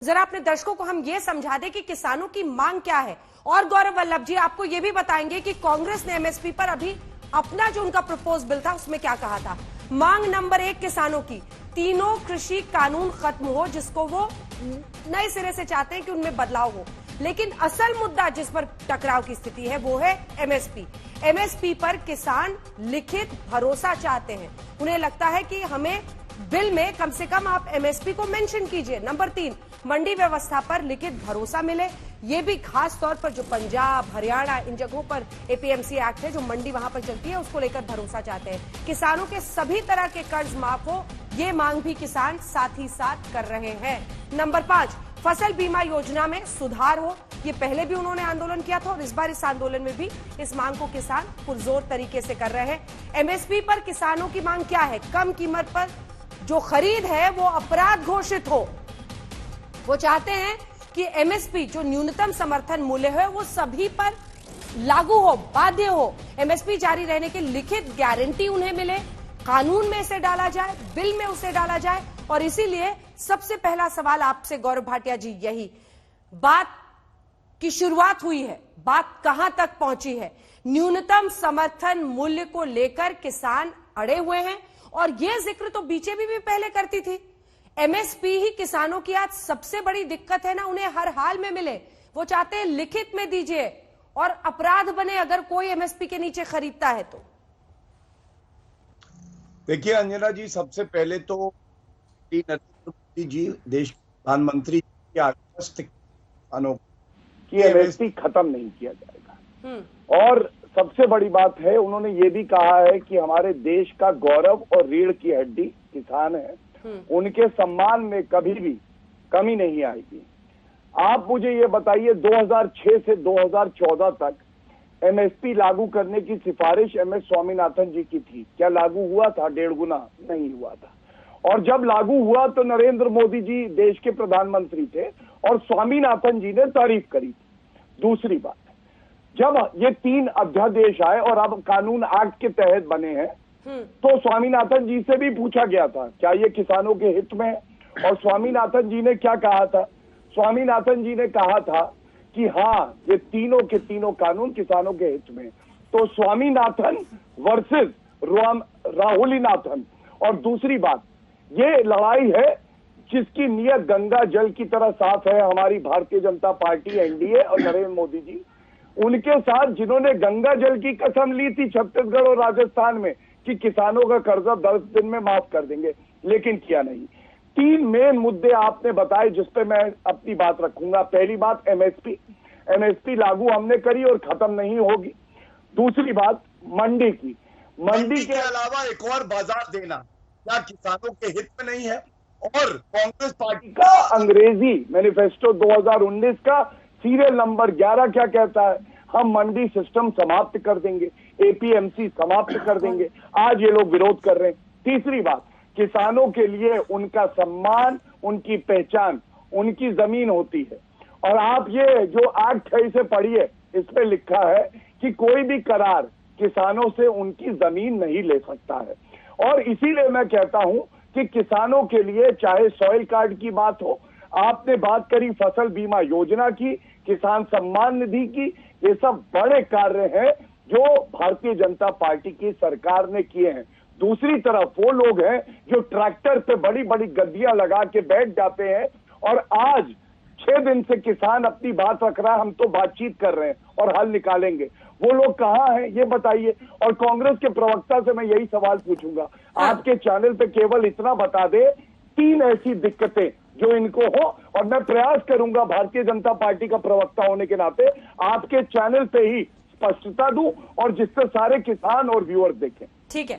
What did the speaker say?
जरा अपने दर्शकों को हम ये समझा दें कि किसानों की मांग क्या है। और गौरव वल्लभ जी आपको ये भी बताएंगे कि कांग्रेस ने एमएसपी पर अभी अपना जो उनका प्रपोज बिल था उसमें क्या कहा था। मांग नंबर 1 किसानों की, तीनों कृषि कानून खत्म हो, जिसको वो नए सिरे से चाहते हैं कि उनमें बदलाव हो। लेकिन असल मुद्दा जिस पर टकराव की स्थिति है वो है एमएसपी। एमएसपी पर किसान लिखित भरोसा चाहते हैं। उन्हें लगता है कि हमें बिल में कम से कम आप एमएसपी को मेंशन कीजिए। नंबर 3, मंडी व्यवस्था पर लिखित भरोसा मिले। ये भी खास तौर पर जो पंजाब, हरियाणा, इन जगहों पर एपीएमसी एक्ट है, जो मंडी वहां पर चलती है, उसको लेकर भरोसा चाहते हैं। किसानों के सभी तरह के कर्ज माफ हो, ये मांग भी किसान साथ ही साथ कर रहे हैं। नंबर 5, फसल बीमा योजना में सुधार हो। ये पहले भी उन्होंने आंदोलन किया था और इस बार इस आंदोलन में भी इस मांग को किसान पुरजोर तरीके से कर रहे हैं। एमएसपी पर किसानों की मांग क्या है? कम कीमत पर जो खरीद है वो अपराध घोषित हो। वो चाहते हैं कि एमएसपी जो न्यूनतम समर्थन मूल्य है वो सभी पर लागू हो, बाध्य हो। एमएसपी जारी रहने की लिखित गारंटी उन्हें मिले, कानून में इसे डाला जाए, बिल में उसे डाला जाए। और इसीलिए सबसे पहला सवाल आपसे गौरव भाटिया जी, यही बात की शुरुआत हुई है, बात कहां तक पहुंची है? न्यूनतम समर्थन मूल्य को लेकर किसान अड़े हुए हैं और यह जिक्र तो बीजेपी भी पहले करती थी। एमएसपी ही किसानों की आज सबसे बड़ी दिक्कत है ना, उन्हें हर हाल में मिले। वो चाहते हैं लिखित में दीजिए और अपराध बने अगर कोई एमएसपी के नीचे खरीदता है तो। देखिए अंजना जी, सबसे पहले तो नरेंद्र मोदी जी देश के प्रधानमंत्री की आश्वस्त किसानों की एमएसपी खत्म नहीं किया जाएगा। और सबसे बड़ी बात है, उन्होंने ये भी कहा है कि हमारे देश का गौरव और रीढ़ की हड्डी किसान है, उनके सम्मान में कभी भी कमी नहीं आएगी। आप मुझे ये बताइए, 2006 से 2014 तक एमएसपी लागू करने की सिफारिश एमएस स्वामीनाथन जी की थी। क्या लागू हुआ था? 1.5 गुना नहीं हुआ था। और जब लागू हुआ तो नरेंद्र मोदी जी देश के प्रधानमंत्री थे और स्वामीनाथन जी ने तारीफ करी थी। दूसरी बात, जब ये 3 अध्यादेश आए और अब कानून एक्ट के तहत बने हैं, तो स्वामीनाथन जी से भी पूछा गया था क्या ये किसानों के हित में है, और स्वामीनाथन जी ने क्या कहा था? स्वामीनाथन जी ने कहा था कि हाँ, ये तीनों के तीनों कानून किसानों के हित में। तो स्वामीनाथन वर्सेस राहुलीनाथन। और दूसरी बात, ये लड़ाई है जिसकी नीयत गंगा जल की तरह साफ है। हमारी भारतीय जनता पार्टी, एनडीए और नरेंद्र मोदी जी, उनके साथ जिन्होंने गंगा जल की कसम ली थी छत्तीसगढ़ और राजस्थान में कि किसानों का कर्जा 10 दिन में माफ कर देंगे, लेकिन किया नहीं। 3 मेन मुद्दे आपने बताए जिस पे मैं अपनी बात रखूंगा। पहली बात, एमएसपी लागू हमने करी और खत्म नहीं होगी। दूसरी बात, मंडी की, मंडी के अलावा एक और बाजार देना क्या किसानों के हित में नहीं है? और कांग्रेस पार्टी का अंग्रेजी मैनिफेस्टो 2019 का सीरियल नंबर 11 क्या कहता है? हम मंडी सिस्टम समाप्त कर देंगे, एपीएमसी समाप्त कर देंगे। आज ये लोग विरोध कर रहे हैं। तीसरी बात, किसानों के लिए उनका सम्मान, उनकी पहचान, उनकी जमीन होती है। और आप ये जो एक्ट है इसे पढ़िए, इस पे लिखा है कि कोई भी करार किसानों से उनकी जमीन नहीं ले सकता है। और इसीलिए मैं कहता हूं कि किसानों के लिए चाहे सॉइल कार्ड की बात हो, आपने बात करी फसल बीमा योजना की, किसान सम्मान निधि की, ये सब बड़े कार्य हैं जो भारतीय जनता पार्टी की सरकार ने किए हैं। दूसरी तरफ वो लोग हैं जो ट्रैक्टर पे बड़ी बड़ी गद्दियां लगा के बैठ जाते हैं और आज 6 दिन से किसान अपनी बात रख रहा है, हम तो बातचीत कर रहे हैं और हल निकालेंगे। वो लोग कहाँ हैं ये बताइए। और कांग्रेस के प्रवक्ता से मैं यही सवाल पूछूंगा, आपके चैनल पे केवल इतना बता दे 3 ऐसी दिक्कतें जो इनको हो, और मैं प्रयास करूंगा भारतीय जनता पार्टी का प्रवक्ता होने के नाते आपके चैनल पे ही स्पष्टता दूं और जिससे सारे किसान और व्यूअर्स देखें। ठीक है।